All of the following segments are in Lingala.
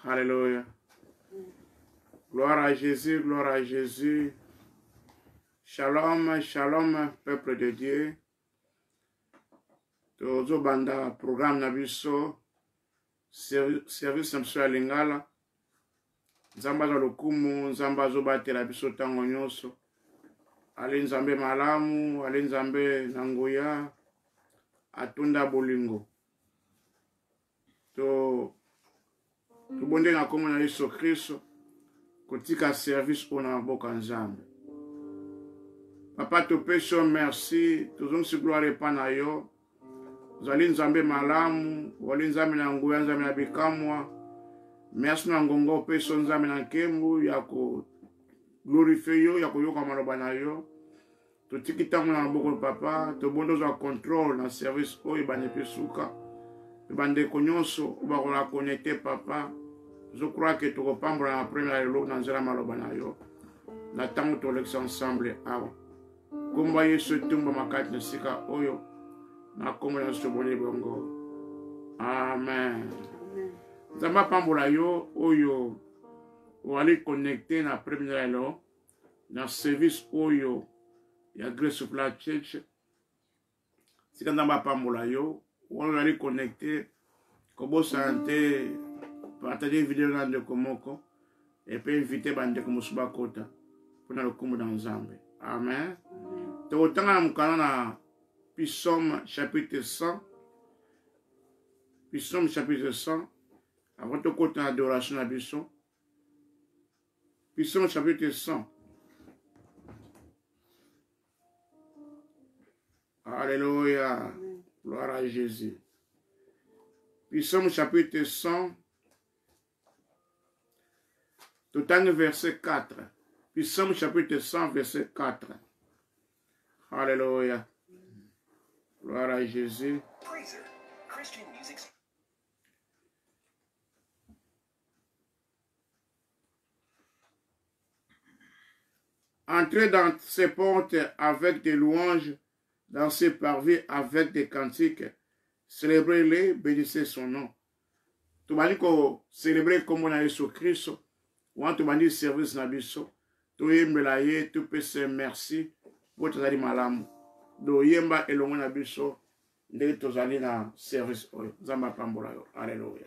Alléluia. Gloire à Jésus, gloire à Jésus. Shalom, shalom, peuple de Dieu. Tozo banda programme nabiso service nabiso ya lingala. Nzamba za lokumu, nzamba zo batela biso tango nyonso. Ale nzambe malamu, ale nzambe nanguya, atunda bolingo. Tubonde na kombo na Yesu Kristo, kotika service ona boka nzambe. Papa topesho merci, tuzongi gloire epa na yo. Zali nzambe malamu, wali nzambe na nguya, nzambe na bikamwa. Merci na ngongo peso nzambe na nkembu, ya ko glorifie yo, ya ko yoka maloba na yo. Totiki tango na boko papa, tobondo za control na service oyo bane pesuka. Bande konyonso, ubakola connecté papa. Je crois que tu repambles la première lot dans la maloba na yo. Na tango to lex ensemble awa. Komba yesu tumba makati na sika oyo. Na komba na sobone bongo. Amen. Zamba pambola yo oyo. Wali connecté na première lot. Na service oyo. Ya Grace of la Church. Sika zamba pambola yo. Wali connecté. Kobo santé. Partager vidéo dans le komoko. Et puis inviter bande comme Subakota. Pour le kombo dans Zambé. Amen. Te autant na mukana na Psaume chapitre 100. Psaume chapitre 100. Avant de côté adoration à Bisson. Psaume chapitre 100. Alléluia. Gloire à Jésus. Psaume chapitre 100. Tout en verset 4. Psaume chapitre 100, verset 4. Alléluia. Gloire à Jésus. Entrez dans ses portes avec des louanges, dans ses parvis avec des cantiques. Célébrez-les, bénissez son nom. Tu vas dire que célébrer comme on a Jésus Christ. Ou tu vas dire service na biso. Tu yembela ye, tu peux se merci. Pour te dire malamu. Do yemba elongo na biso. Ndenge tozali na service oyo. Zamba pambola yo. Alléluia.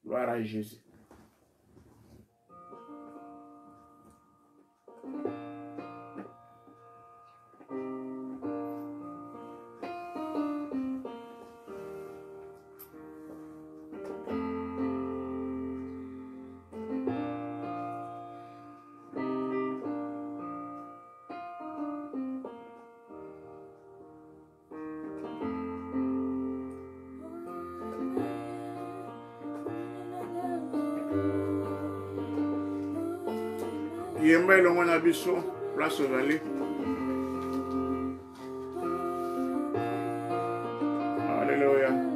Gloire à Jésus. Yemba elongo na biso, place ozali. Alléluia.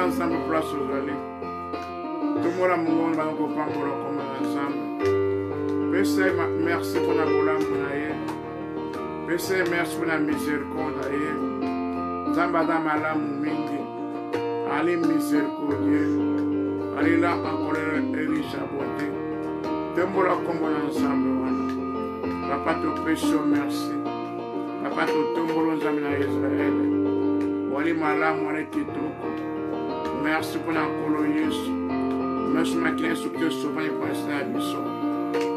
ensemble place aujourd'hui. Tout le monde a mon va nous comprendre comme ensemble. Père, merci pour la bola monaye. Père, merci pour la miséricorde. Zambada malamu mingi. Allez miséricordieux. Allez là encore riche à beauté. Dembola comme ensemble. Papa te péché merci. Papa te tombolo zamina Israël. Wali malamu wale kitoko. Merci pour la colo Yesu. Merci pour la clé sur que souvent il passe la biso.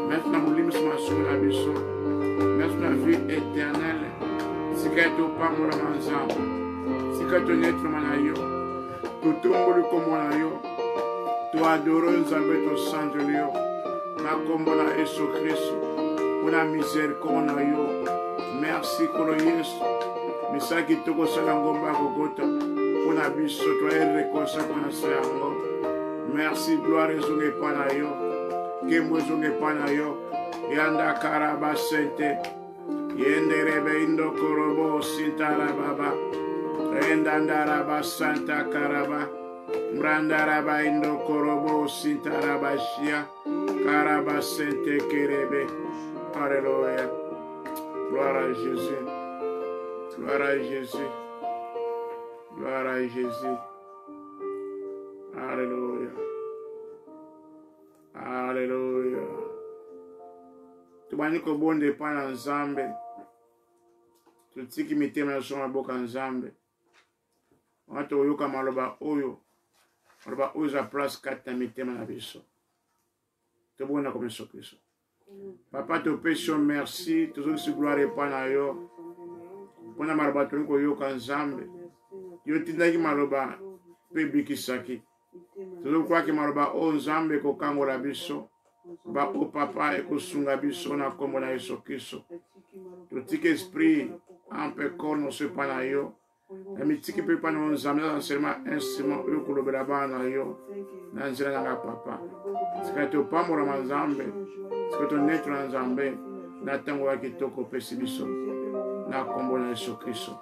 Merci pour la moulime sur la biso. Merci pour la vie éternelle. Si tu es au pas mon ensemble. Si tu es net manayo. Tu tombolo comme manayo. Tu adores Nzambe to sang de Dieu. Na kombola Yesu Christ. Pour la miséricorde yo. Merci pour Yesu. Misaki toko salangomba gogota. Pour la biso toi et recosa pour la seango. Merci gloire zonge panayo. Kembo zonge panayo. Yanda karaba sente. Yenderebe indo korobo sintara baba. Rendandaraba santa karaba. Mrandaraba indo korobo sintara shia. Karaba sente kerebe. Alléluia. Gloire à Jésus. Gloire à Jésus. Gloire à Jésus. Alléluia. Alléluia. Tubani ko bonde pa na Nzambe. Tutiki mitema na soma boka Nzambe. Watu oyoka maloba oyo. Maloba oyo za place 4 na mitema na biso. Tubona comme Yesu Kristo. Papa te péché merci. Toujours si gloire et pa na yo. Pona maloba tuniko yoka Nzambe. Yo tindaki maloba pe bikisaki. Toujours croire que maloba o Nzambe ko kangola biso. Ba o papa e ko sunga biso na kombo na Yesu Kristo. Tutiki esprit en pe kono se pa na yo. E mitiki pe pa na Nzambe na seulement instrument yo ko lobela ba na yo. Na nzela na papa. Sikato pa mo na Nzambe. Sikato neto na Nzambe. Na tango wa kitoko pesi biso. Na kombo na Yesu Kristo.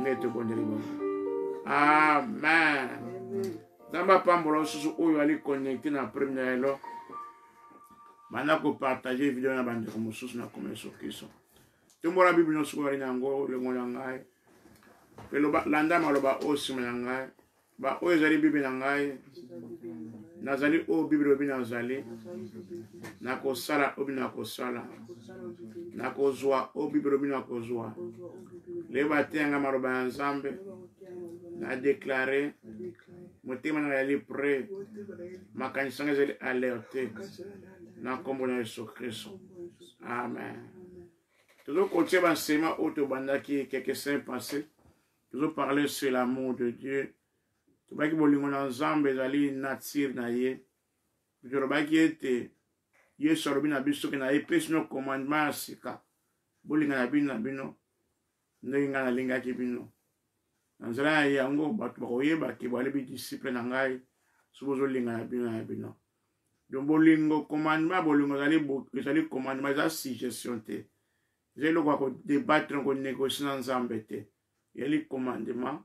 Neto bondeli. Amen. Damba pambolo susu oyo ali connecté na première elo. Bana ko partager vidéo na bande ko mususu na comme Yesu Kristo. Tumbola Bible no suko ali nango le ngona ngai. Pelo landa maloba osi ngai. Ba oyo zali Bible na ngai. Nazali o Bible obi nazali. Na ko sala obi na ko sala. Na ko zwa o Bible obi na ko zwa. Le batenga maloba Nzambe. Na déclaré motema na yali prêt makanisa ngezeli alerté na kombo na Yesu Kristo. Amen. Toujours continuer l'enseignement auto bandaki quelques semaines passées. Toujours parler sur l'amour de Dieu. Tu vois que bolingo na Nzambe ezali nature na ye. Tu vois que ete Yesu alobi na biso ke na epesi no commandement sika. Bolinga na bino ndenge nga nalingaki bino. Nzela yango batu bakoyeba ke balebi disciple na ngai subozo linga na bino. Donc bolingo commandement bolingo ezali commandement za suggestion te. Zelo ko débattre ko négocier na Nzambe te. Yali commandement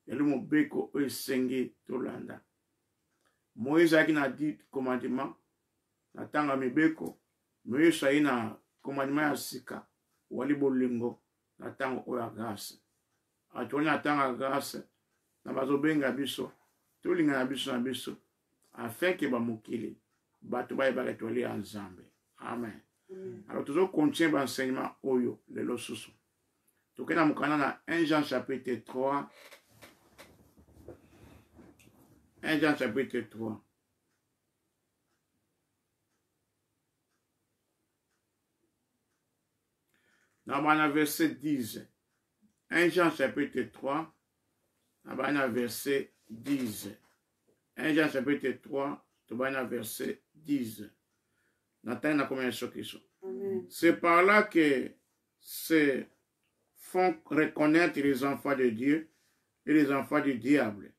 yali mobeko o esengi tolanda. Moïse aki na dit commandement na tanga mibeko Moïse ayi na commandement ya sika wali bolingo na tanga o ya grâce. Atoni atanga grâce na bazobenga biso tolinga na biso afin que ba mokili bato ba yeba ketoli ya Nzambe. Amen. Alors toujours continuer l'enseignement oyo le losusu. Tokena mukana na 1 Jean chapitre 3. 1 Jean chapitre 3. Dans le verset 10. 1 Jean chapitre 3, verset 10. 1 Jean chapitre 3, verset 10. C'est par là que se font reconnaître les enfants de Dieu et les enfants du diable.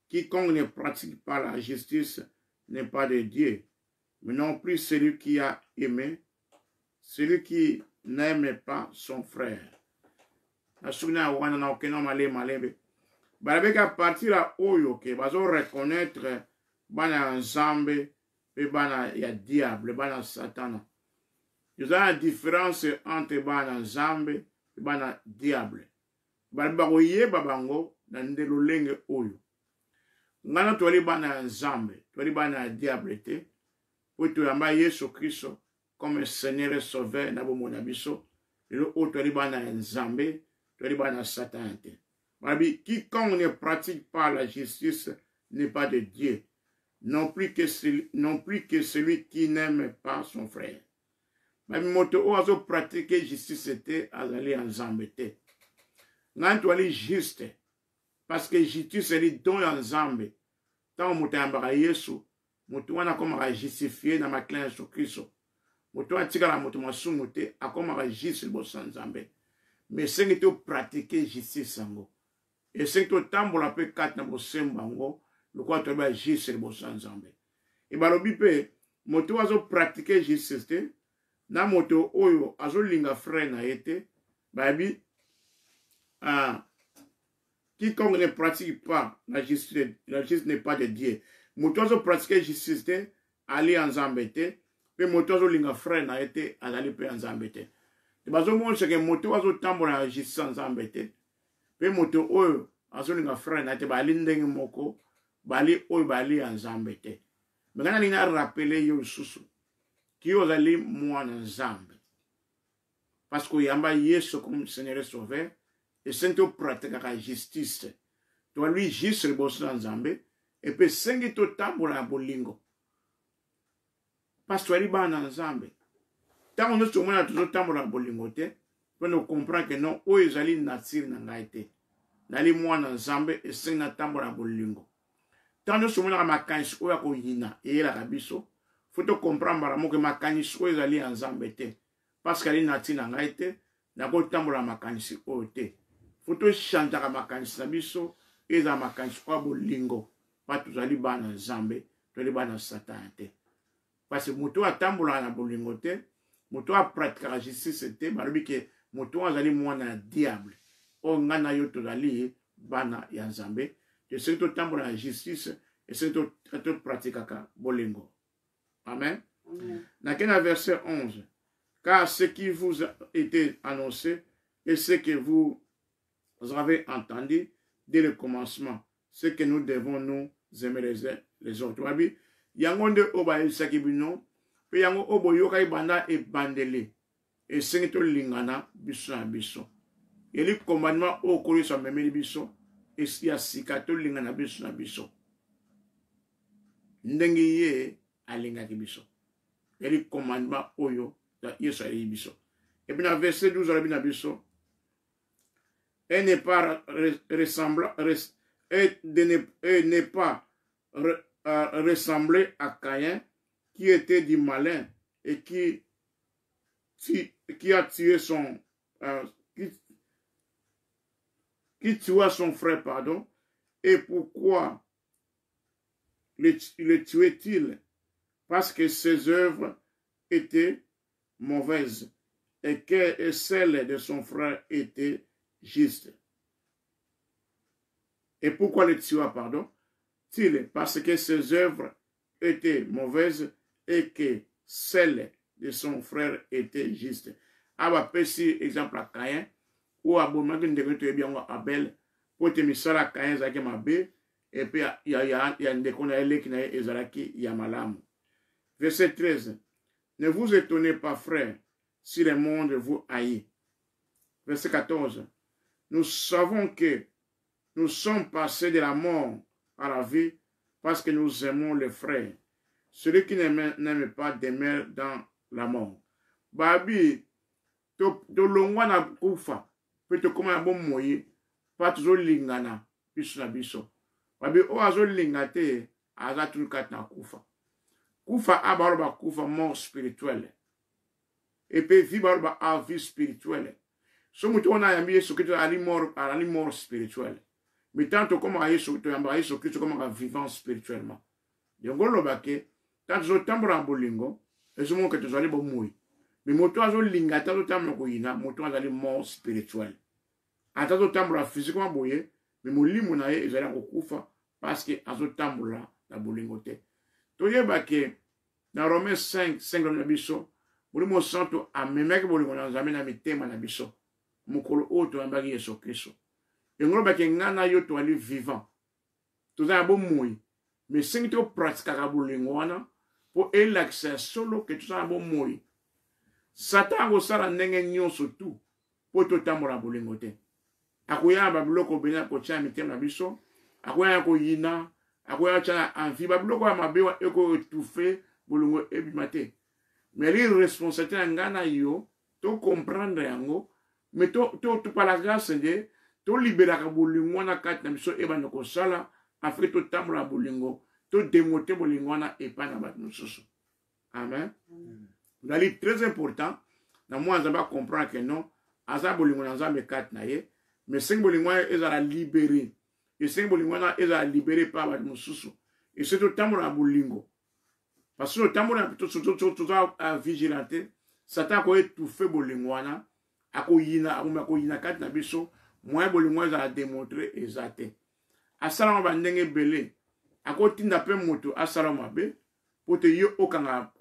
Quiconque ne pratique pas la justice n'est pas de Dieu, mais non plus celui qui a aimé, celui qui n'aime pas son frère. Na sugna wana na okena malembe balabeka partir la oyo ke bazo reconnaître bana nzambe pe bana ya diable bana satana. Il y a une différence entre bana nzambe et bana diable. Balaba koye babango na ndelo lenge oyo. Ngana twali bana nzambe, twali bana diable te. Po to yamba Yesu Kristo comme Seigneur et Sauveur na bomona biso. Le o twali bana nzambe, twali bana satan te. Balabi quiconque ne pratique pas la justice n'est pas de Dieu. Non plus que celui qui n'aime pas son frère. Babi moto o azo pratiquer justice te azali nzambe te. Ngana twali juste parce que justice est don ya nzambe. Tant moto yambaka Yesu, moto wana akomaka justifié na makila ya Yesu Kristo. Moto atikala moto masumu te akomaka juste liboso ya nzambe. Mais sengi to pratiquer justice yango. Et sengi to tambola pe kati na bosembo yango, lokwa to ba juste liboso ya nzambe. E balobi pe moto azo pratiquer justice te, na moto oyo azo linga frère na yete, babi quiconque ne pratique pas la justice n'est pas de Dieu. Motozo pratique justice te, ali nzambe te, pe motozo linga frère na ete, azali pe nzambe te. Te bazo monse ke motozo tambola la justice nzambe te, pe moto oyo azo linga frère na ete, bali ndenge moko, bali oyo bali nzambe te. Mengana lina rappele yo susu, ki yo zali mwana nzambe. Parce que yamba Yesu comme Seigneur et Sauveur, et sento pratique la justice. Toi lui juste le boss nzambe et puis sengi to tambola bolingo. Parce que toi ba nzambe. Tant on se mona to tambola bolingo te, on ne comprend que non o ezali natir na ngaite. Nali mwana nzambe et sengi na tambola bolingo. Tant on se mona makanisi o ya ko yina e la kabiso, faut to comprendre mo que makanisi o ezali nzambe te. Parce que ali natir na ngaite, na ko tambola makanisi o te. Faut changer la makanisi na biso eza makanisi kwa bolingo pa tuzali bana nzambe toli bana satan te parce que moto atambola na bolingo te moto a pratique la justice te balobi ke moto azali mwana diable o ngana yo tozali bana ya nzambe te se to tambola na justice et se to pratique ka bolingo. Amen. Na kena verset 11 car ce qui vous a été annoncé et ce que vous avez entendu dès le commencement, c'est que nous devons nous aimer les autres. Wabi, yangonde oba sakibino, pe yango obo yoka ibanda e bandele, et sengito lingana biso na biso. Yeli commandement o kori sa memeli biso, et ya sikato lingana biso na biso. Ndengi ye alinga ki biso. Yeli commandement oyo da yeso ayi biso. Et puis dans verset 12 arabi na biso, et n'est pas ressemblé à Caïn qui était du malin et qui a tué son qui tua son frère, pardon. Et pourquoi le tuait-il? Parce que ses œuvres étaient mauvaises et que celles de son frère étaient juste. Et pourquoi le tua, pardon? Parce que ses œuvres étaient mauvaises et que celles de son frère étaient justes. Aba pesi exemple à Caïn, ou à Boumagin de bien Abel, pour te misala Caïn zaki mabe, et puis il y a un déconnaître qui n'a ezalaki yamalam. Verset 13. Ne vous étonnez pas, frères, si le monde vous haït. Verset 14. Nous savons que nous sommes passés de la mort à la vie parce que nous aimons les frères. Celui qui n'aime pas demeure dans la mort. Babi, to longwa na kufa, pe to koma bon moye, pa toujours lingana, biso na biso. Babi, o azo lingate, aza tulkat na kufa. Kufa abaroba kufa mort spirituelle. Et puis vivre à vie spirituelle. So mutu ona yambi Yesu Kristo ali mort spirituelle. Mais tant comme Yesu Kristo comme vivant spirituellement. Yongo lobake, tant zo tambora bolingo, ezo mo que tu zali bo moui. Mais moto azo linga tazo tambo ko ina, moto azali mort spirituel. Atazo tambora physiquement boye, mais molimo na ye ezali kokufa parce que azotambola na bolingo te. Toyeba ke na Romains 5 na biso molimo santo amemaki bolingo na Nzambe na mitema na biso mokolo oyo toyambaki Yesu Kristo. Engoloba ke nga na yo toali vivant tozala bomoi mais sengi topratikaka bolingo wana po elakisa solo ke tozala bomoi. Satan akosala ndenge nyonso tu po totambola bolingo te. Akoya babiloko bena kotia mitema na biso, akoya koyina, akoya tia envie babiloko ya mabewa eko étouffer bolingo ebima te. Mais li responsabilité na nga na yo to comprendre yango, mais to par la grâce de to libéraka bolingo na kati na biso ebana kosala afin to tambola bolingo, to démoter bolingo na epa na bato mosusu. Amen. C'est très important. Na moi Nzambe comprendre que non, aza bolingo na Nzambe kati na ye, mais cinq bolingo ezala libéré. Et cinq bolingo ezala libéré par bato mosusu. Et c'est to tambola bolingo. Parce que le tambola tout vigilante, Satan ko étouffer bolingo wana, akoyina kati na biso, moi bolingo ezala démontrer ezate. Asala ba ndenge belé, akotinda pe moto asala mabe. Pote yo okanga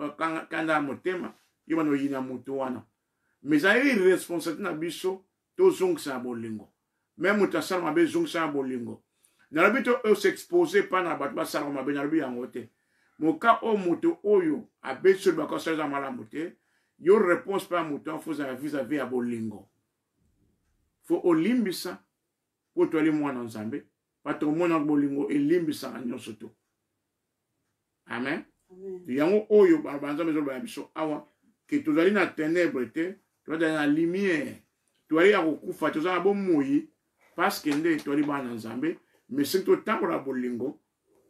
kanda motema yo bano yina moto wana mais ayi responsabilité na biso to zongsa bolingo même moto asala mabe zongsa bolingo na bito o s'exposer pa na bato basala mabe na bi yango te moka o moto oyo abeso ba ko sala malamu te yo réponse pa moto faut vis-à-vis ya bolingo faut olimbisa po to ali mwana Nzambe pa to mona bolingo elimbisa nyonso to. Amen. Yango oyo banza mezo ba biso awa ke tozali na ténèbres te tozali na lumière tozali ya kokufa tozali bon moyi parce que nde tozali bana Nzambe mais c'est to tambola bolingo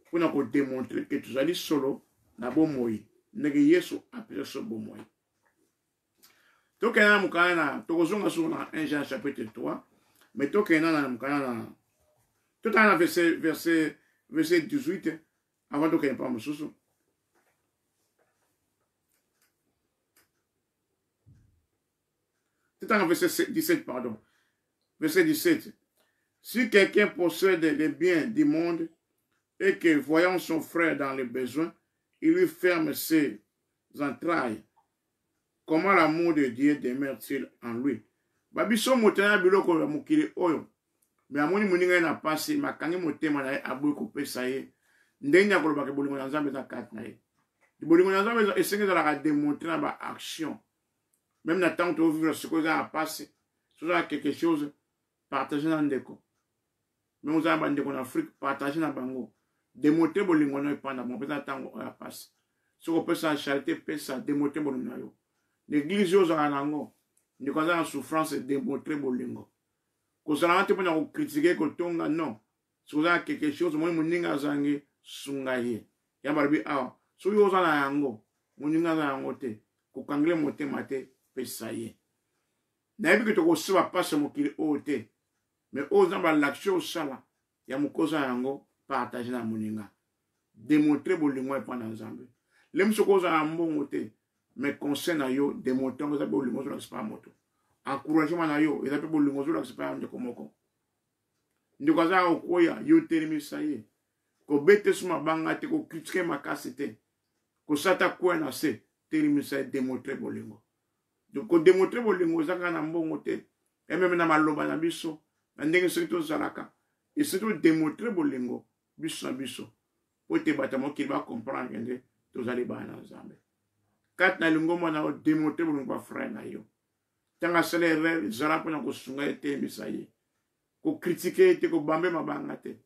pona ko démontrer que tozali solo na bon moyi ndenge Yesu apesa so bon moyi. Tokena mukana na tokozonga so na 1 Jean chapitre 3 mais tokena na mukana na totana verset 18 avant tokena pa mosusu. C'est dans verset 17, pardon. Verset 17. Si quelqu'un possède les biens du monde et que, voyant son frère dans les besoins, il lui ferme ses entrailles, comment l'amour de Dieu demeure-t-il en lui? Babiso motena biloko ya mukili oyo. Mais amoni muninga na pasi makangi motema na ye aboyi kopesa ye. Ndenya koloba ke bolingo na Nzambe za kati na ye. Bolingo na Nzambe esenge za démontrer na ba action. Même dans le temps où vivre ce que vous avez passé, si vous avez quelque chose, partagez dans le déco. Même vous avez en Afrique, partagez dans le bango. Démontrer bolingo na ipanda, mon père temps où vous passé. Si vous pouvez ça charité, peut ça démontrer bolingo na yo. L'église yo za nango, ni quand en souffrance démontrer bolingo. Ko ça n'a pas pour critiquer ko tonga non. Si vous avez quelque chose, moi muninga zangi sungaye. Ya barbi ah, so yo za na yango, muninga za yango te. Ko kangle mote mate. Pesaye. Naebi que tu reçois pas ce mot qu'il ôte. Mais osant l'action au sala, ya mukosa yango partager na moninga. Démontrer bolingo et pas dans Nzambe. Lem sokoza ambongo te, mais conseil na yo démontrer que ça bolingo sur l'expert moto. Encouragement na yo, et ça peut bolingo sur l'expert de komoko. Ndiko za okoya yo telimisa ye. Ko bete suma banga te ko critiquer makasite. Ko sata kwa na se telimisa démontrer bolingo. Donc, on démontre bolingo zaka na mbongo te, et même na maloba na biso, na ndenge surtout zalaka, et surtout démontrer bolingo biso na biso, pour te batamo qui va comprendre que tous allez ba na Nzambe. Kat na lingo mo na démontrer bolingo frère na yo. Tanga sele zala pona ko sunga te misaye. Ko critiquer te ko bambe mabanga te.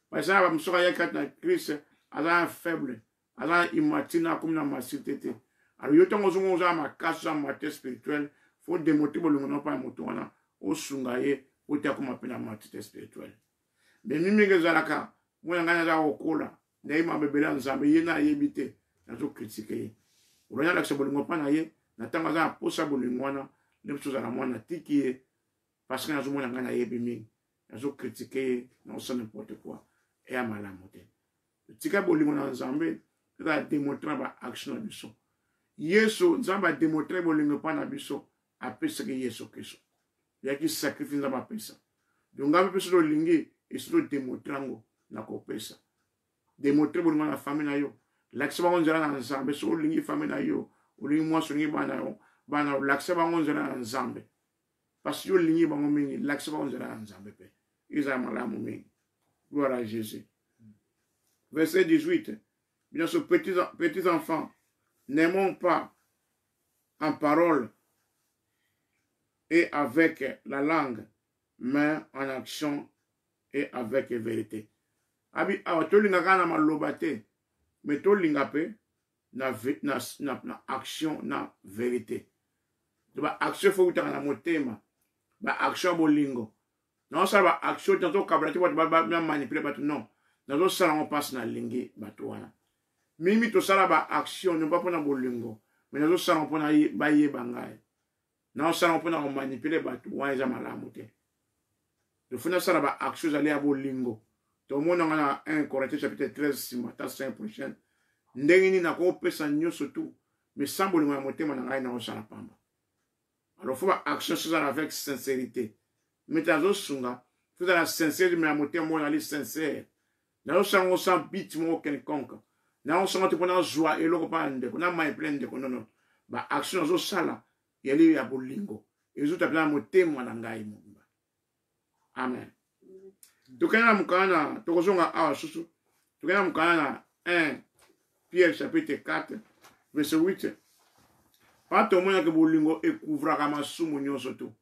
Parce que ba msoka ya kat na Christ ala faible, ala imatina comme na masite te. Alors, il y a ma casse en matière spirituelle. Il faut démontrer que nous pas moutouana au sungaye ou te comme appelle la matière spirituelle. Mais mimi gezalaka, moi ngana au kola, n'aima bebela nzambe yena yebite, nazo critiquer. Ou rien l'accès bolingo pa na ye, na tanga za posa bolingwana, les choses à la moine tiki parce que nazo mona ngana yebimi, nazo critiquer, non c'est n'importe quoi et à malamote. Tika bolingo na nzambe, ça démontrer ba action de son. Yesu Nzamba démontrer bolingo pa na biso apesa ke Yesu Kristo. Ya ki sacrifice Nzamba pesa. Donc ngaba peso do lingi et surtout démontrer ngo na kopesa démontrer bolingo na famille na yo lakisa bango nzela na nzambe so olingi famille na yo olingi mwasi olingi bana yo lakisa bango nzela na nzambe parce que yo olingi bango mingi lakisa bango nzela na nzambe pe ezala malamu mingi. Gloire à Jésus. Verset 18. Bien sûr, petits enfants, n'aimons pas en parole et avec la langue, mais en action et avec vérité. Abi tolinga kana malobate, mais tolinga pe na action na vérité. Ba action faut utanga na motema, ba action bolingo. Non ça ba action tanto kabrati ba manipuler batu non. Nazo sala on passe na lingi batu wana. Mimi to sala ba action ne pas pona bolingo, mais nazo sala on pona ba ye bangai. Non sala on pona manipuler batu wana za malamu te. Le fona sala ba action aller à bolingo. Tout le monde a 1 Corinthiens chapitre 13 si matin 5 prochaine. Ndengini na ko pesa nyoso tout, mais sans bolingo ya motema na ngai na sala pamba. Alors faut ba action ça avec sincérité. Mais tazo sunga, faut la sincérité mais la motema mo na li sincère. Na on sent bit mo quelconque. Na on sent te pona joie et loko pa ndeko na mai plein de non. Ba action zo sala yali ya bolingo. Ezo tapela motema na ngai mo. Amen. Tukena mukana tokozonga awa susu. Tukena mukana 1 Pierre chapitre 4 verset 8. Pato mona ke bolingo e couvrira masumu nyonso tu.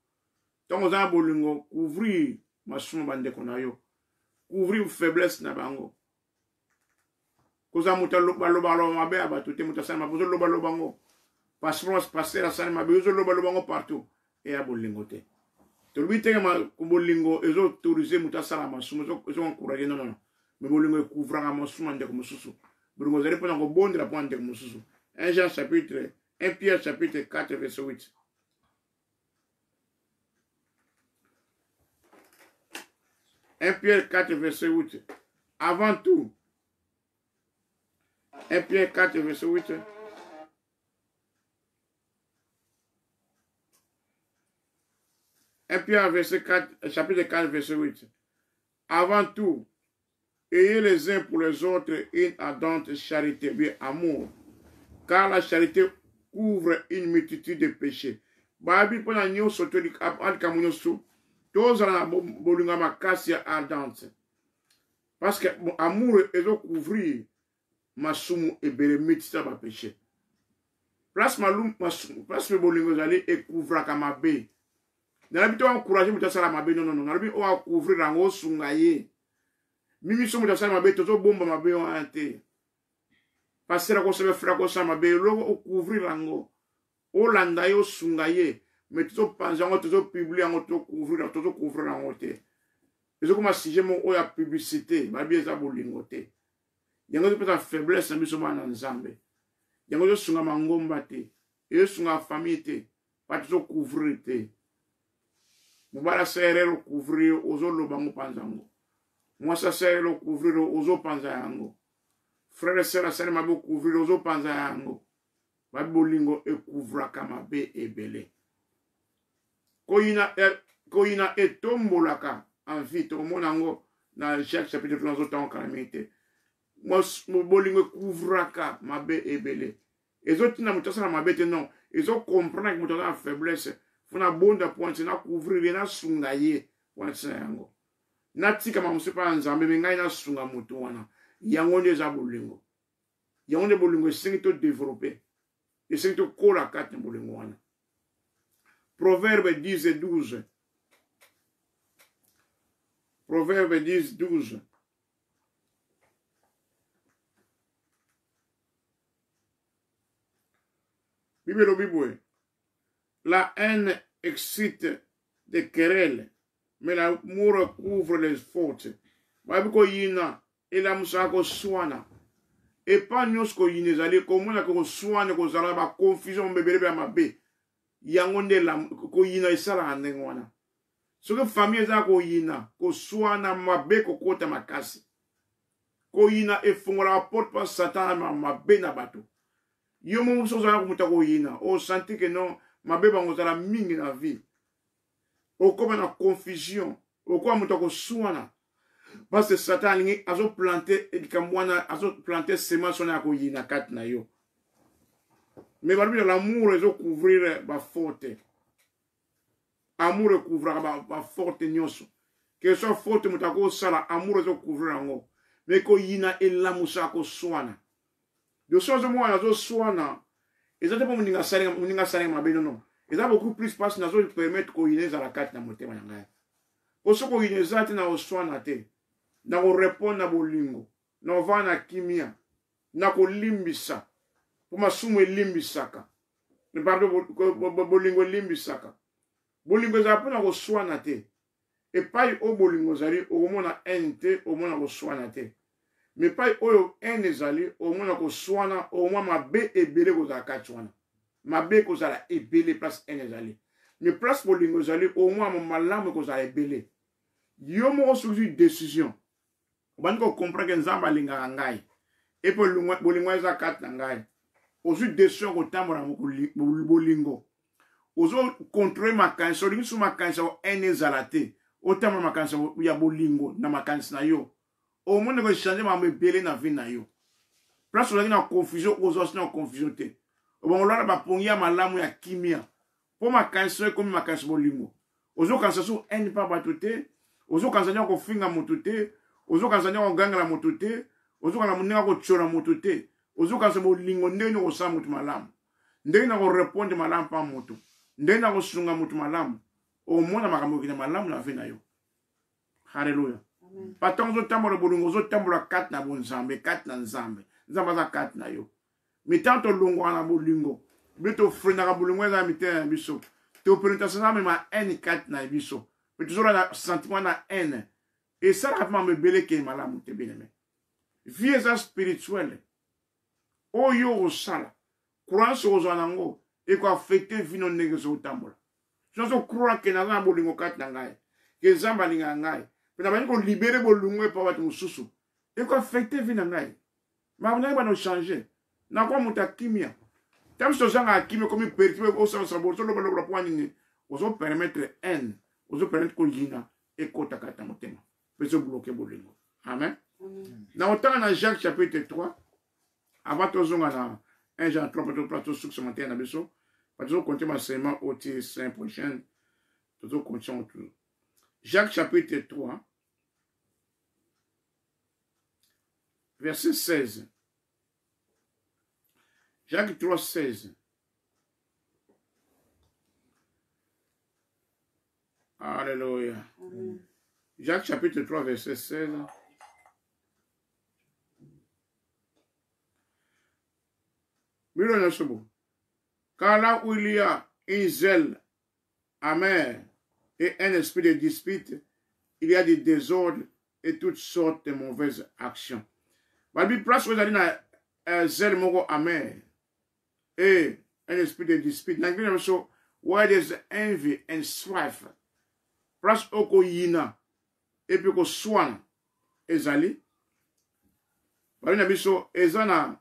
Tongo za bolingo couvrir masumu bande konayo. Couvrir faiblesse na bango. Koza muta loba mabe abatu te muta sana mabuzo loba ngo. Passerons passer la sana mabuzo loba ngo partout et a bolingo te. Tolbi tenge ma bolingo ezo autoriser muta sala masumu ezo encourager non. Mais bolingo e couvrira masumu ndeko mususu. Bolingo zali pona ko bondela pona ndeko mususu. 1 Pierre chapitre 4 verset 8. 1 Pierre 4 verset 8. Avant tout, 1 Pierre 4 verset 8. Pierre verset 4, chapitre 4 verset 8. Avant tout, ayez les uns pour les autres une ardente charité, bien amour, car la charité couvre une multitude de péchés. Babi pona nyo soto di alkamunyo su, toza na bolinga makasi ardente. Parce que amour ezo couvrir masumu ebele mitita ba péché. Place me bolingo zali e couvra kama be. Nalabi to encourager muta sala mabe non. Nalabi o a couvrir rango sungaye. Mimi so muta sala mabe to bomba mabe o ante. Passer ko sebe fra ko sala mabe lo o couvrir rango. O landa yo sungaye. Mais to panzango to publier ngo to couvrir rango te. Ezo kuma sije mo o ya publicité, mabe za bolingo te. Yango to peta faiblesse na biso bana nzambe. Yango to sunga mangomba te. E sunga famille te. Pa to couvrir te. Mubala serero couvrir ozo lobango panzango. Mwasa serero couvrir ozo panza yango. Frère sera sere mabo couvrir ozo panza yango. Babolingo e couvra kama be ebele. Koina etombolaka en vite au monango na Jacques chapitre 3 autant calamité. Bolingo couvraka mabe ebele. Ezotina mutasala mabete non. Ezo comprendre que mutasala faiblesse. Funa bonda pointe na couvrir na sunga ye pointe yango. Na tika mamusepa nzambe mengai na sunga mutu wana. Yango nde za bolingo. Yango nde bolingo esengi to développer. Esengi to kola kati bolingo wana. Proverbe 10 et 12. Proverbe 10, 12. Bible. La haine excite des querelles, mais l'amour couvre les fautes. Babiko yina, et la musako swana. Et pas nous ko yine zali, comme on a ko swana ko zala ba confusion bebele ma be. Yangonde la ko yina isala andengwana. Ce que famille za ko yina, ko swana ma be ko kota makasi. Ko yina e fungola porte pas Satan ma be na bato. Yo mo so zala ko mutako yina, o santi que non. Ma beba ngozala mingi na vie. Okoma na confusion. Okoma mutako suana. Parce que Satan alingi azo planter ekamwana azo planter semence na ko yina kat na yo. Mais l'amour ezo couvrir ba forte. Amour couvrir ba forte nyonso. Que soit forte mutako sala amour ezo couvrir ngo. Mais ko yina elamusa ko swana. De choses moi azo swana. Ezate po muninga sale mabe non. Eza beaucoup plus parce nazo permettre ko yina za la kat na motema na ngai. Oso ko yina zate na oswana te. Na ko répondre na bolingo. Na va na kimia. Na ko limbisa. Pour ma sumo limbisaka. Ne parle bolingo limbisaka. Bolingo za pona ko swana te. Et pas au bolingo zali au mona ente au mona ko swana te. Mais pas oyo ene zali au mona ko swana au mona mabe ebele ko za katwana. Mabe ko za la ebele place ene zali. Mais place bolingo zali au mona malamu ko za ebele. Yo mo suji décision. Ban ko comprendre que nzamba linga ngai. Et pour bolingo za kat na ngai. Ozu décision ko tambora mo bolingo. Ozo contrôler ma kanso, lingi su ma kanso ene zalate. O tambora ma kanso ya bolingo na ma kanso na yo. O monde ko changer ma mebele na vie na yo. Place ozo na confusion, ozo na confusion te. O bon lola ba pongia malamu ya kimia. Po ma kanso comme ma kanso bolingo. Ozo kanso su ene pa batute. Ozo kanso nya ko finga mutute. Ozo kanso nya ko ganga la mutute. Ozo kanso muninga ko chora mutute. Ozuka se bolingo ndenge ko sa mutu malamu. Ndenge na ko répondre malamu pa mutu. Ndenge na ko sunga mutu malamu. O mona makambo kina malamu na vie na yo. Hallelujah. Amen. Patong zo tambora bolingo zo tambora kat na bonzambe, kat na nzambe. Nzamba za kat na yo. Mi tanto longo na bolingo. Beto frena ka bolingo na mite biso. Te opération na ma haine kat na biso. Mais toujours na sentiment na haine. Et ça rapidement me belé ke malamu te bien-aimé. Vie ça spirituelle. Oyo osala croyance ozanango e ko affecter vino ndenge zo tambola so croire que na bolingo kat na ngai ke zamba linga ngai pena bani ko libérer bolingo e pa watu mususu e ko affecter vino ngai ma bana ba no changer na kwa muta kimia tam so zanga kimia comme perturber au sens sabor so lo lo point ni ozo permettre haine ozo permettre ko yina e ko takata motema peso bloquer bolingo amen. Na otanga na Jacques chapitre 3 avant de zonger dans 1 Jean 3, plateau sur ce matin, pas de compter ma semaine au 5 prochain, tout compter tout. Jacques chapitre 3, verset 16. Jacques 3, 16. Alléluia. Jacques chapitre 3, verset 16. Car là où il y a un zèle amer et un esprit de dispute, il y a des désordres et toutes sortes de mauvaises actions. Malgré place où il y a un zèle amer et un esprit de dispute, where there's envy and strife, place où il y a et puis qu'on soigne ezali, ezana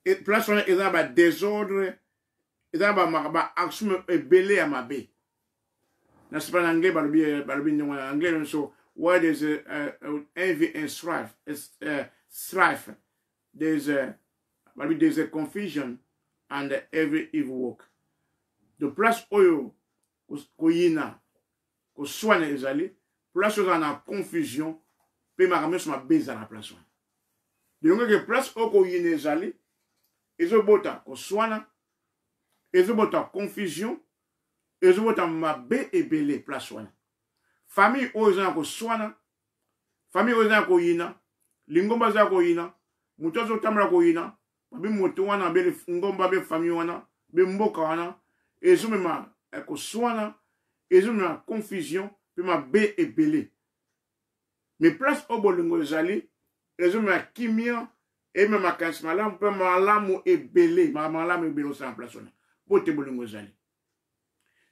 et place on est dans un désordre et dans un action belé à ma baie. N'est-ce pas en anglais, en anglais, so where there's envy and strife, there's a confusion and every evil work. De place oyo koyina ko soigne ezali, place oyo na confusion, pe ma ramène sur ma baie à la place. Donc que place oyo koyina ezali ezobota koswana ezobota confusion ezobota mabe ebele place wana famille oyo koswana famille oyo koyina lingomba za koyina mutu azotambola koyina babi mutu wana be ngomba be famille wana be mboka wana ezomema koswana ezomema confusion pe mabe ebele mais place obolingo ezali ezomema kimia et même à quand malam peut malamu et belé malamu et belé en place on pour te bolingo zali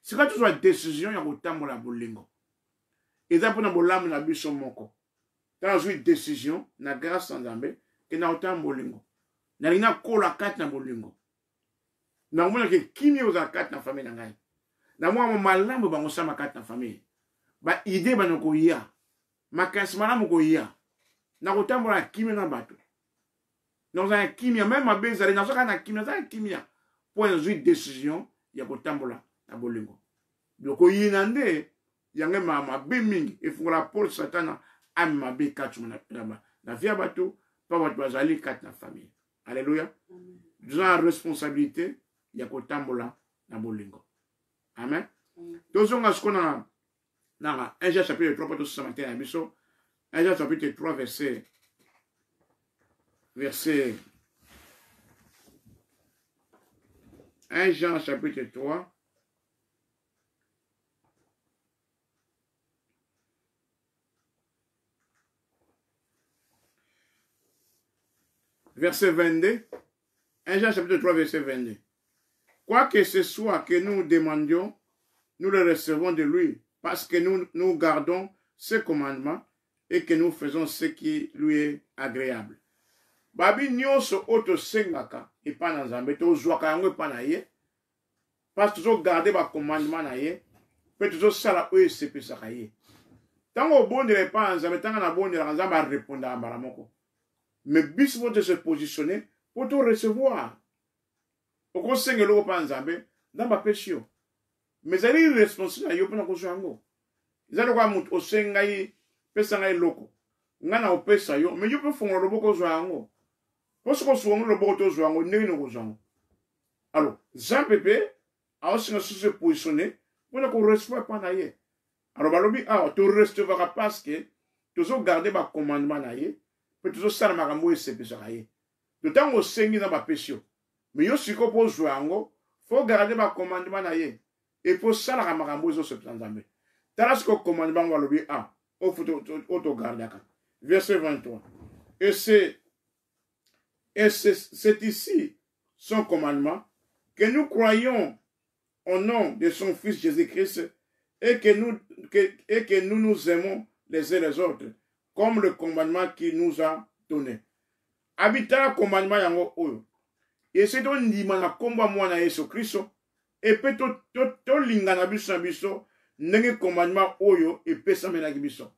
c'est quand tu as décision ya kotambo la bolingo et ça pour na bolamu na biso moko dans une décision na grâce en Nzambe que na otambo bolingo na lina kola kat na bolingo na mona ke kimi oza kat na famille na ngai na mwa malamu bango sama kat na famille ba idée bana ko ya makansi malamu ko ya na kotambola kimia na bato dans un kimia même abezali na soka na kimia za kimia pour une décision ya kotambola na bolingo biloko yina nde yange mabe mingi efungola porte satana amema be kati na via bato pa bato bazali kati na famille. Alléluia. Nous avons la responsabilité ya kotambola na bolingo. Amen. Tozonga skona na 1 Jean chapitre 3 pour ce matin à biso. 1 Jean chapitre 3 verset 1 Jean chapitre 3 verset 22. 1 Jean chapitre 3 verset 22. Quoi que ce soit que nous demandions, nous le recevons de lui, parce que nous gardons ses commandements et que nous faisons ce qui lui est agréable. Babi nyonso oto sengaka epa na Nzambe to zwaka yango epa na ye, parce que to garder ba commandement na ye, pe to sala oyo sepesaka ye. Tango obondela epa na Nzambe, tango na bondela Nzambe a répondre à baramoko. Mais bis faut se positionner pour te recevoir. Au conseil de pa Nzambe dans ba péché. Mais elle est responsable yo pona ko zwango. Zalo kwa mutu osengai pesa ngai loko. Ngana opesa yo, mais yo pe fongo loboko zwango. Parce que souvent le loboko to zwango ndenge no ko zwango. Alors, Jean Pepe a aussi se positionner pour ne ko recevoir pas na ye. Alors balobi tu recevras parce que tu zo garder ba commandement na ye, peut tu zo sala makambo esepesa ye. De temps au sengi na ba péché. Mais yo siko po zwango, faut garder ba commandement na ye. Et pour ça, la marambo est au septembre. Taras ko commandement va le au photo gardaka. Verset 23. Et c'est ici son commandement que nous croyons au nom de son Fils Jésus-Christ et que nous nous aimons les uns les autres, comme le commandement qu'il nous a donné. Habita commandement yango oyo. Et c'est donc ndima na komba mwana Yesu Kristo. Et peut to lingana biso biso nenge commandement oyo et pesa mena biso.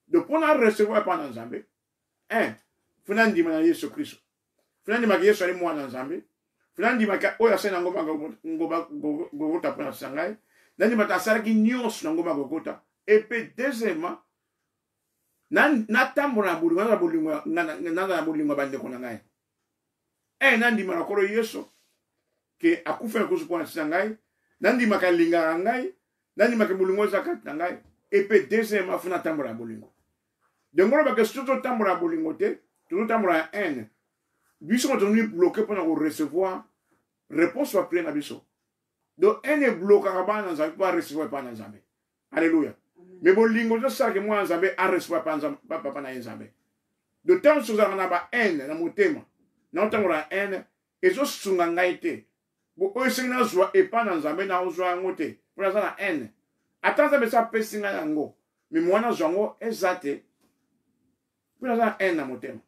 De pour la recevoir par Nzambe. Funa ndima na Yesu Kristo. Funa ndima ke Yesu ali mwana Nzambe. Funa ndima ka oya sena ngoba gogota pona sangai. Ndima ta sala ki nyos na ngoba gogota. Et puis deuxièmement na tambola bulingo na bulingo bande kona ngai. Nandima na koro Yesu ke akufa ko supona sangai nandi makalinga ngai nandi makabulingo zakata ngai et puis deuxièmement funa tambola bolingo de ngolo ba que tout tambola bolingo te tout tambola biso on est bloqué pour recevoir réponse soit pleine à biso donc est bloqué kabana za pas recevoir pas Nzambe. Alléluia. Mais bolingo to ça que moi Nzambe a recevoir pas Nzambe papa na Nzambe de temps sur na ba na motema na tambola et zo sunga ngai te bo oisina zwa epa na Nzambe na ozwa ngote pour ça na attends ça ça pesinga yango mais mwana zongo ezate pour ça na motema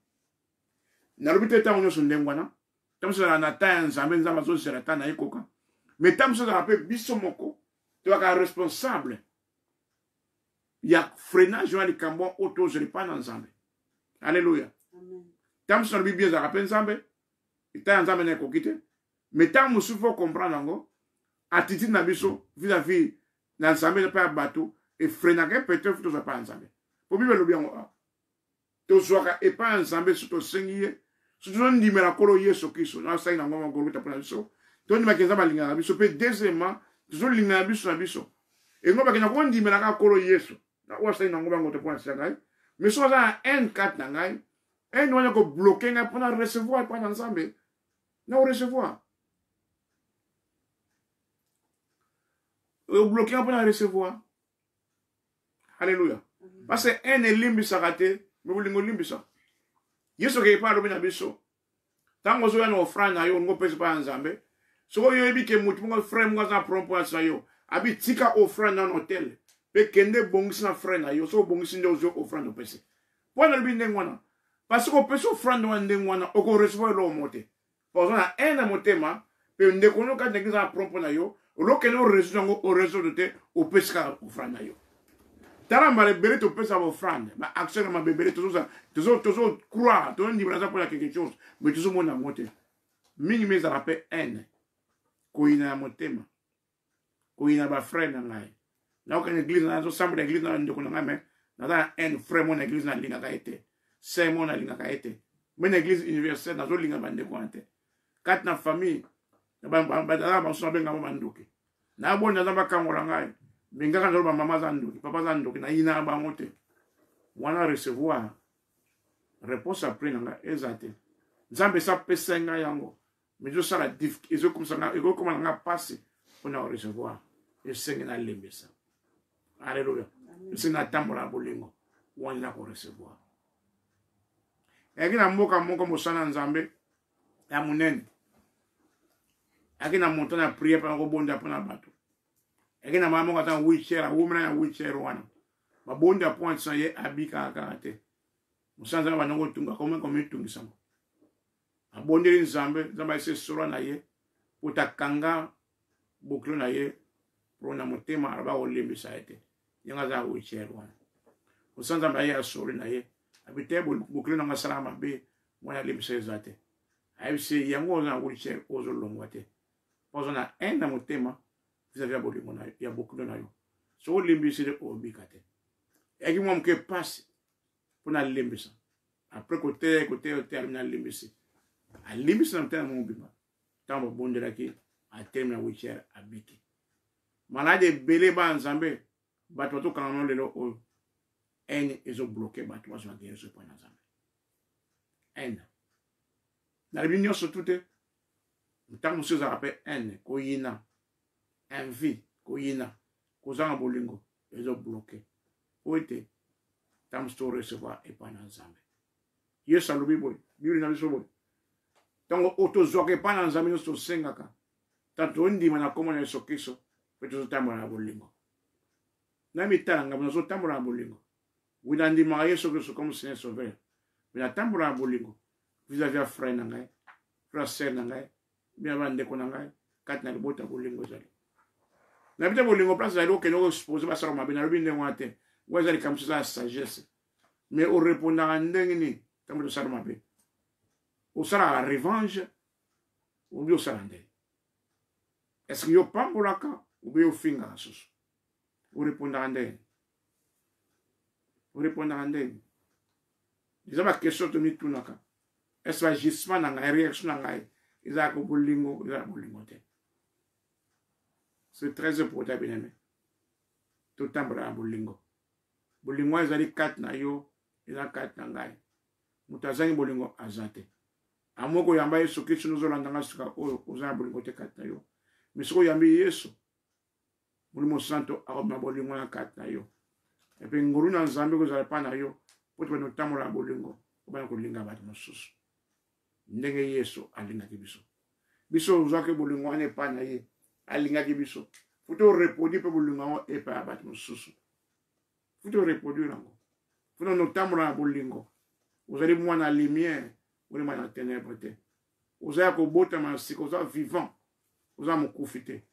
na lobite ta onyo sondengwana tamso na ta Nzambe Nzambe zo sera ta na ikoka mais tamso na pe biso moko to ka responsable ya freinage wa likambo auto je pas na Nzambe. Alléluia. Amen. Tamso na bibia za pe Nzambe ita Nzambe na kokite. Mais tant que nous faut comprendre encore, attitude na biso vis-à-vis na Nzambe na pa bateau et freiner peut-être tout ça pas Nzambe. Pour bible le bien to soka et pas Nzambe surtout sengiye surtout ndime la kolo Yesu Kristo na sai na ngoma ngolo ta pona so to ndima kenza balinga na biso pe deuxièmement toujours linga na biso et ngoma kena ko ndime la kolo Yesu na wa sai na ngoma ngolo ta pona sangai mais so za N4 na ngai en wana ko bloquer nga pona recevoir pas Nzambe na recevoir bloqué pour la recevoir. Alléluia. Parce que un est limbi sarate, mais vous limbi ça. Yesu ke pa robina biso. Tango zo yana offrande na yo ngo pese pa Nzambe. So yo ebi ke mutu ngo frère ngo za propos sa yo. Abi tika offrande na hotel. Pe kende bongisi na frère na yo so bongisi ndo zo offrande pese. Pona libi ndengwana. Parce que pese offrande wa ndengwana oko recevoir lo mote. Pour ça un motema pe ndekono ka ndengisa propos na yo. Lo que nous résultons au réseau de te au pesca au franayo. tala malebele to pesa offrande ba action ma bebele toujours croire to ndi bana pour quelque chose mais toujours mon amote mingi meza rappel haine ko ina motema ko ina ba frère na ngai na ko église na zo sambre église na ndoko na ngai mais na da haine frère mon église na linga ka été c'est mon linga ka été mais église universelle na zo linga bande ko ante kat na famille ba ba so benga mo manduki na bonda na ba kangola ngai benga ka zo ba mama zanduki papa zanduki na ina ba mote wana recevoir réponse après nanga ezate nzambe sa pesenga yango mais je sala diff ezo comme ça ego comme nga passer on a recevoir et senga na lembesa alléluia c'est na tambola bolingo wana ko recevoir ekina mboka moko mosana nzambe ya munene akina montana prière pa ko bonda pona bato ekina mama ko tan wheelchair woman ya wheelchair wana ba bonda point sa ye abika karate musanza banongo tunga comme tungisa abondeli nzambe nzambe ese solo na ye utakanga buklo na ye prona motema aba olembisa ete yanga za wheelchair wana musanza ba ye solo na ye abite buklo na salama be mwana lembisa ezate ayise yango na wheelchair ozo longwate pozo na enda motema vis-à-vis ya bolingo na ya buklo na yo so olembisa de obikate eki mo mke passe pona lembisa après côté alina lembisa a limbisi na mtana mo bima tambo bondela ki a termina wheelchair abiki malade bele ba nzambe bato to kana no lelo o en ezo bloquer bato bazo ngene so pa nzambe en na libinyo so tute mtango so za rappel en ko yina envie ko yina ko zanga bolingo ezo bloquer oite tam sto recevoir e pa nzambe yesu alobi boy bibli na biso boy tango otozoke pa na nzambe nyonso tosengaka tanto ondima na komona yesu kristo mpe tozotambola na bolingo na mitala ngambo nazotambola na bolingo wina ndimaka yesu kristo comme seigneur sauveur me natambola na bolingo vis-à-vis ya frère na ngai frère sœur na ngai bia bandeko na ngai kati na libota bolingo ezali na bita bolingo place ezali okende oexpose basala mabe nalobi ndenge wana te ngo ezali likambo eza ya sagesse mais orépondaka ndenge nini ntango tosala mabe osala la revanche ou bien osala ndenge est-ce que yo pambolaka ou bien ofingaka susu orépondaka ndenge eza baquestion tomitunaka est-ce que bagissement na ngai réaction na ngai ezalaka bolingo ezala bolingo te c'est très important bien aimé totambola na bolingo bolingo ezali kati na yo eza kati na ngai moto azangi bolingo aza te amoko yamba yesu kristo nozolandanga suka oyo oza na bolingo te kati na yo mais soki oyambi yesu molimo santo akobima bolingo na kati na yo epe ngolu na nzambe kozala pa na yo po tobana kotambola na bolingo obana kolinga bato mosusu ndenge yesu alingaki biso ozwaki bolingo wana epai na ye alingaki biso futi oreproduire mpe bolingo yango epai ya bato mosusu futi oreproduire yango futi notambola na bolingo ozali mwana lumière oli mwana ténèbre te ozali kobotama na sika oza vivant oza mokufi te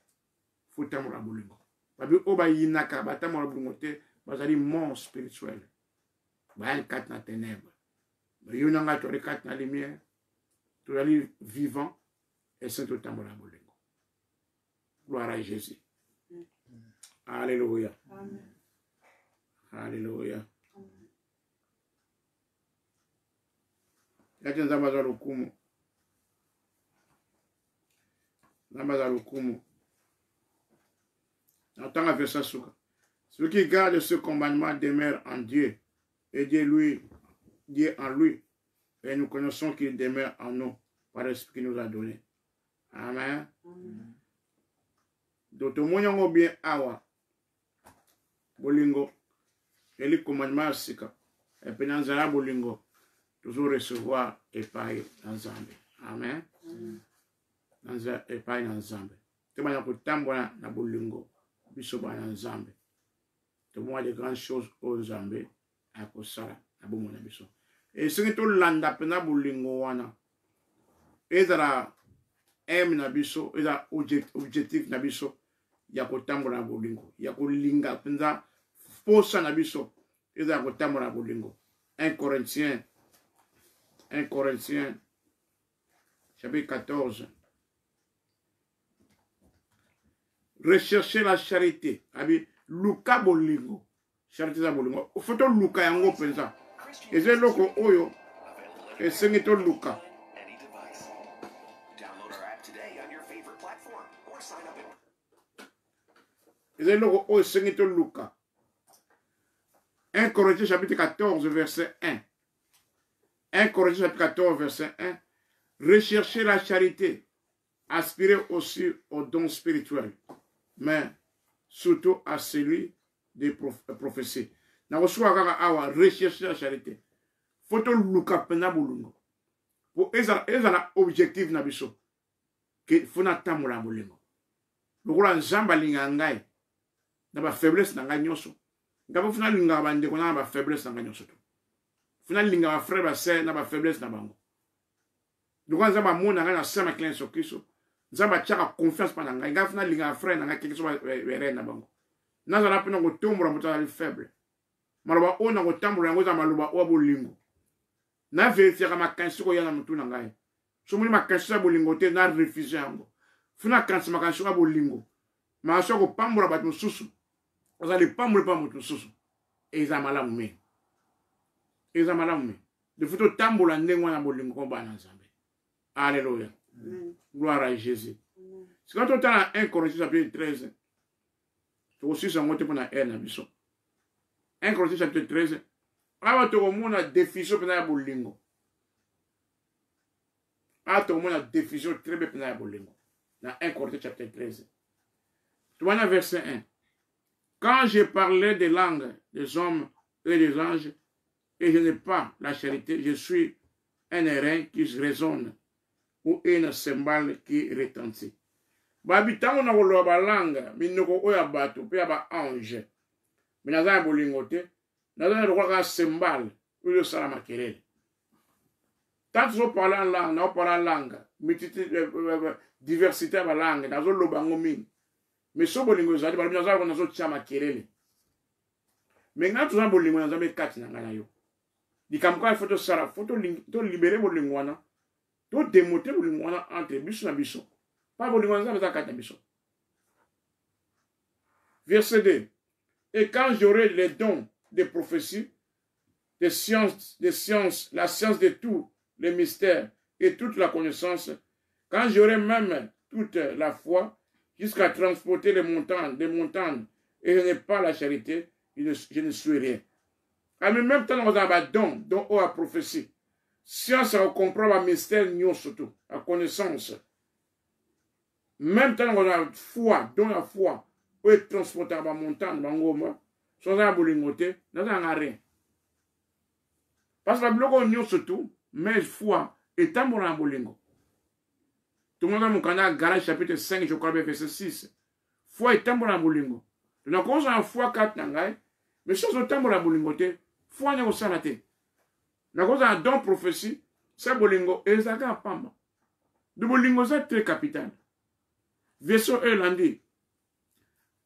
futambola na bolingo babi oyo bayinaka batambola na bolingo te bazali mort spirituel bayali kati na ténèbre yo na ngai toali kati na lumière tozali vivant et saint totambola na bolingo gloire à Jésus. Alléluia. Amen. Alléluia. Yati nzamba za lukumu. Nzamba za lukumu. Entends verset souka. Celui qui garde ce commandement demeure en Dieu et Dieu en lui. Et nous connaissons qu'il demeure en nous par l'esprit qu'il nous a donné. Amen. Amen. Doto monyango bien awa. Bolingo. Et le commandement sika. Et puis dans la bolingo. Toujours recevoir epai nzambe. Amen. Nanza epai nzambe. Tebana kutambola na bolingo. Biso bana nzambe. Temo de grandes choses au nzambe akosala na bomona biso. Et ce to landa pena bolingo wana. Ezara aim na biso, ezara objectif na biso ya kotambola na bolingo. Ya kolinga penza posa na biso eza kotambola bolingo. 1 Corinthiens chapitre 14. Recherchez la charité. Abi luka bolingo. Charité za bolingo. Foto luka yango penza. Eze loko oyo esengi to luka. Eze loko oyo esengi to luka. 1 Corinthiens chapitre 14 verset 1. 1 Corinthiens chapitre 14 verset 1. Recherchez la charité. Aspirez aussi aux dons spirituels. Mais surtout à celui des prophéties. Na reçoit awa rechercher la charité. Photo luka pena bulungo. Pour ezala objectif na biso. Que fona tamula bulungo. Lokola nzamba linga ngai. Na ba faiblesse na ngai nyoso. Ngabo funa linga bande kona ba faiblesse na ngai nyoso. Funa linga ba frère ba sœur na ba faiblesse na bango. Lokola nzamba mona ngai na sama client so Kristo. Nzamba tchaka confiance pa na ngai. Ngabo funa linga frère na ngai quelque chose ba na bango. Nazala pena ko tombora mutala faible. Maloba ona ko tambola yango za maloba o bolingo. Na vérité ka makansi ko yana mutu na ngai. So muni makansi ya bolingo te na refuse yango. Funa kansi makansi ya bolingo. Ma so ko pambola batu susu. Ozali pambola pa mutu susu. Eza malamu me. Eza malamu me. De futo tambola ndengwa na bolingo ko bana nzambe. Alléluia. Gloire à Jésus. C'est quand on t'a 1 Corinthiens chapitre 13. Tu aussi ça monte pour na na biso. 1 Corinthiens chapitre 13. Awa to mona définition pena bolingo. Awa to mona définition très bien pena bolingo. Dans 1 Corinthiens chapitre 13. Tu vois dans verset 1. Quand je parlais des langues des hommes et des anges et je n'ai pas la charité, je suis un airain qui résonne ou une cymbale qui retentit. Babitango na koloba balanga minoko oya bato pe ba ange. Minaza bolingo te. Naza lokola cymbale ou sala makelele. Tant que parler en langue, na parler en langue, diversité ba langue, nazo lobango mingi. Mais so bolingo zali ba minaza ko nazo tia makelele. Mais nga tuza bolingo naza me kati na ngana yo. Dikamka photo sala, photo to libérer bolingo wana. To démoter bolingo wana entre biso na biso. Pas bolingo naza za kati na biso. Verset 2. Et quand j'aurai les dons des prophéties, des sciences, la science de tous les mystères et toute la connaissance, quand j'aurai même toute la foi, jusqu'à transporter des montagnes, et je n'ai pas la charité, je ne suis rien. En même temps, on a des dons, dont on a prophétie. Science, on comprend le mystère, nous surtout, la connaissance. Même temps, on a foi, dont la foi, on est transporté à la montagne, sans un bolingoté, dans un rien. Parce que la bloc nous surtout, mais foi, est un bon bolingo. Tout le monde a mon canal, Galates chapitre 5, je crois, verset 6. Foi est un bon bolingo. Nous avons une foi 4 nangai, mais si on a un bon bolingoté, foi n'est pas salaté. Nous avons un don prophétie, ça bolingo, et ça a pamba. Le bolingo, c'est très capital. Verset 1 l'a dit.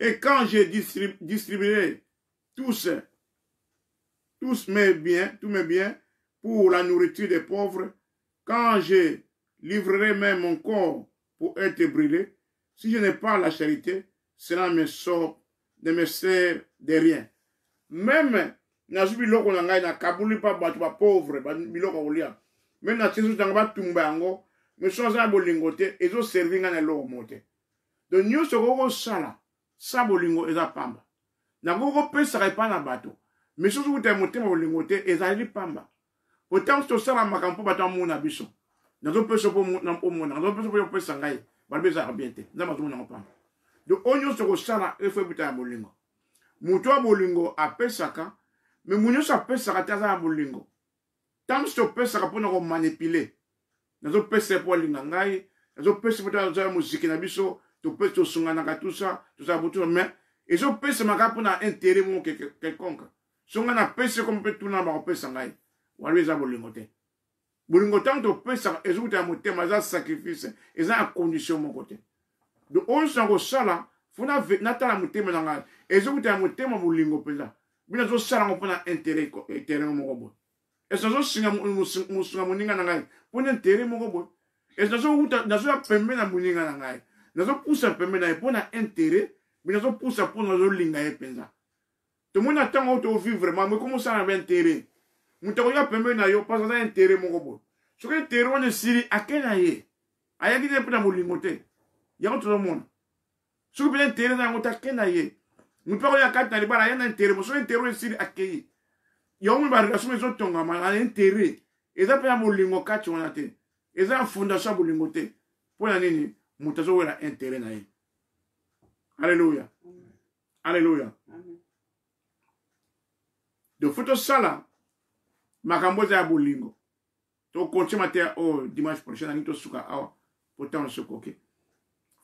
Et quand j'ai distribué tous mes biens, pour la nourriture des pauvres, quand je livrerai même mon corps pour être brûlé, si je n'ai pas la charité, cela me sort de me sert de rien. Même, nazu biloko na ngai na kabuli pa batu ba pauvre, ba biloko olia. Même na tsesu tanga ba tumba yango, me soza bolingo te, ezo servir nga na loko mote. Donc nous soko sala, sa bolingo eza pamba. Na gogo pesa pa na bato. Mais si vous avez monté mon lingoté, et ça pamba. Autant que ça, ma campo bat en mon abisso. Dans un peu ce pour mon amour, dans un peu pour le sangai, balbeza arbiente, dans ma zone en pamba. De oignon sur le sala, et fait buter à bolingo. Moutoua bolingo a pesaka, mais mounio sa pesaka taza à bolingo. Tant que ce pesaka pour nous manipuler. Dans un peu c'est pour l'ingangai, dans un peu c'est pour la musique nabisso, tu peux te sungana tout ça, mais, et je peux se marquer pour un intérêt quelconque. Songa na pese comme peut tout na ba pesa ngai walwe za bolingo te bolingo tanto pesa ezuta motema za sacrifice eza condition mon côté de on sango sala funa natala motema na ngai ezuta motema bolingo pesa bina zo sala ngo pona intérêt ko terrain mo go et ça zo singa musunga muninga na ngai pona intérêt mo go et ça zo uta na zo pembe na muninga na ngai na zo poussa pembe na pona intérêt bina zo poussa pona zo linga e penza to mona tango to vivre vraiment mais comment ça na intérêt muta ko ya pembe na yo pas ça intérêt mo go so que intérêt on siri akena ye aya ki ne pona mulingote ya tout le monde so que intérêt na ngota kena ye muta ko ya kata ni bara ya na intérêt mo so intérêt siri akei yo mu ba relation zo tonga ma intérêt eza pe ya mulingo kati wana te eza fondation mulingote pona nini muta zo wela intérêt na ye. Alléluia. Alléluia. De photo sala makambo za bolingo to konti matin o dimanche prochain ani to suka awa pourtant se koke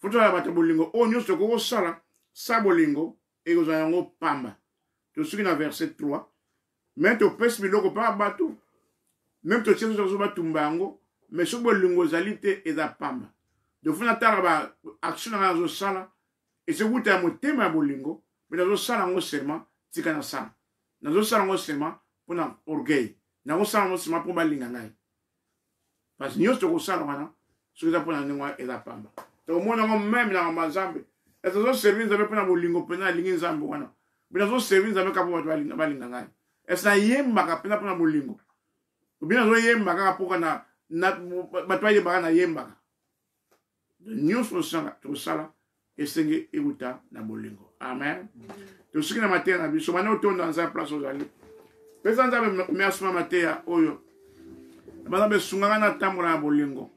photo la bata bolingo o nyo ko sala sa bolingo e go zango pamba to suki na verset 3 mais to pes biloko pa batu même to tsezo zo batumbango mais so bolingo zalite e za pamba de funa tara ba action na zo sala e se buta motema bolingo mais zo sala ngo seulement tika na sala na zo sala ngo seulement pona orgueil na ngo sala ngo seulement pour balinga ngai parce que nyos to ko sala wana so za pona ngwa e za pamba to mona ngo même na mazambe e zo service za pona bolingo pena lingi nzambe wana mais zo service za ka po balinga ngai e sa yemba ka pena pona bolingo bien zo yemba ka po na batwaye ba na yemba nyos to sala esenge euta na bolingo. Amen. To siki na matea na biso mana otonda nza place ozali pesa nza merci ma matea oyo bana be sunganga na tambola na bolingo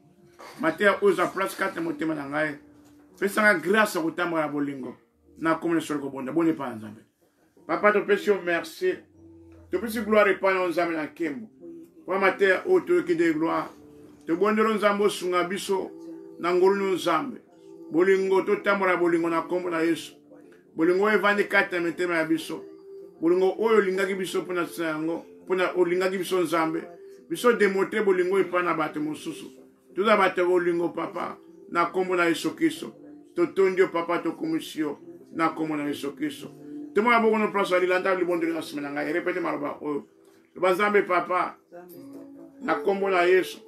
matea oza place 4 motema na ngai pesa nga grâce ko tambola na bolingo na komune sur ko bonda bone pa nzambe papa to pesi merci to pesi gloire pa na nzambe na kembo kwa matea o to ki de gloire to bondero nzambo sunga biso na ngolu nzambe bolingo to tambola bolingo na kombo na Yesu bolingo evandi kata metema ya biso bolingo oyo lingaki biso pona sango pona olingaki biso nzambe biso demotre bolingo epana bato mosusu tuza bato bolingo papa na kombo na Yesu Kristo to tondio papa to komisio na kombo na Yesu Kristo temo aboko no place ali landa libondo na semana ngai répéter maroba oyo bazambe papa na kombo na Yesu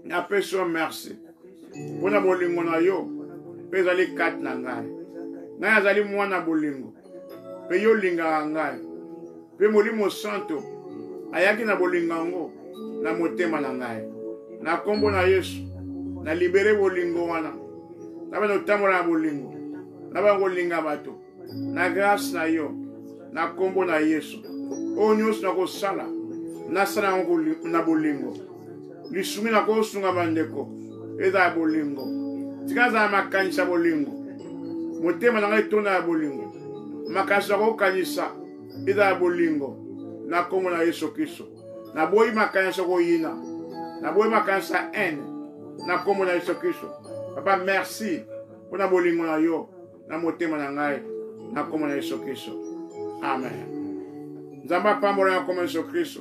na peso merci pona bolingo na yo pesa li kat na ngai ngai azali mwana bolingo pe yo linga ngai pe molimo santo ayaki na bolinga ngo na motema na ngai na kombo na Yesu na libere bolingo wana na bano tamola na bolingo na ba bolinga bato na grâce na yo na kombo na Yesu o nyos na ko sala na sala ngo na bolingo lisumi na ko sunga bandeko eza bolingo tikaza makanisa bolingo motema na ngai tona ya bolingo makasa ko kanisa ida bolingo na kombo na Yesu Kristo na boyi makanisa ko yina na boyi makanisa ene na kombo na Yesu Kristo papa merci pona bolingo na yo na motema na ngai na kombo na Yesu Kristo amen nzamba pambola na kombo na Yesu Kristo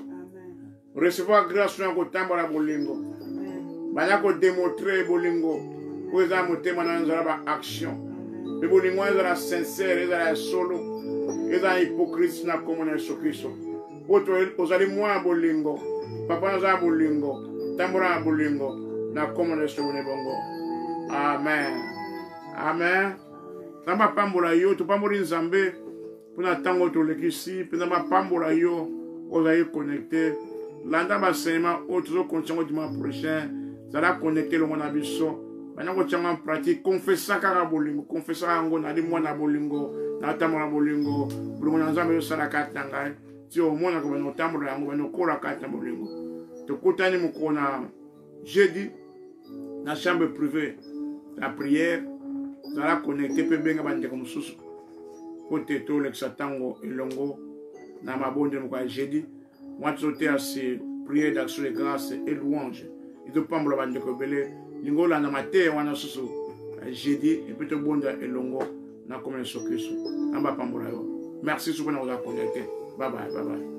recevoir grâce na ko tambola bolingo bana ko démontrer bolingo ko za motema na nzaba action le bolingo ezala sincère ezala solo ezala hypocrite na kombo na Yesu Kristo boto ozali mwa bolingo papa na za bolingo tambola na bolingo na kombo na Yesu bongo amen amen namba pambola yo to pamboli nzambe pona tango to lekisi pena ma pambola yo ozali connecté landa ba sema o to continuer dimanche prochain zala connecté le mona biso bana ko tchanga pratique confessa kaka bolingo confessa ngo na di mwana bolingo na tamola bolingo bolingo na nzambe yo sala katanga ti o mona ko bana tamola ngo bana kola kata bolingo to kutani mukona jeudi na chambre privée la prière zala connecté pe benga bande comme susu côté to l'exatango elongo na mabonde mukwa jeudi moi tu assez prière d'action de grâce et louange et de pambola bande ko belé lingola na mate wana susu jeudi et peut bonda elongo na comme Yesu Kristo amba pambola yo merci souvent na connecté bye bye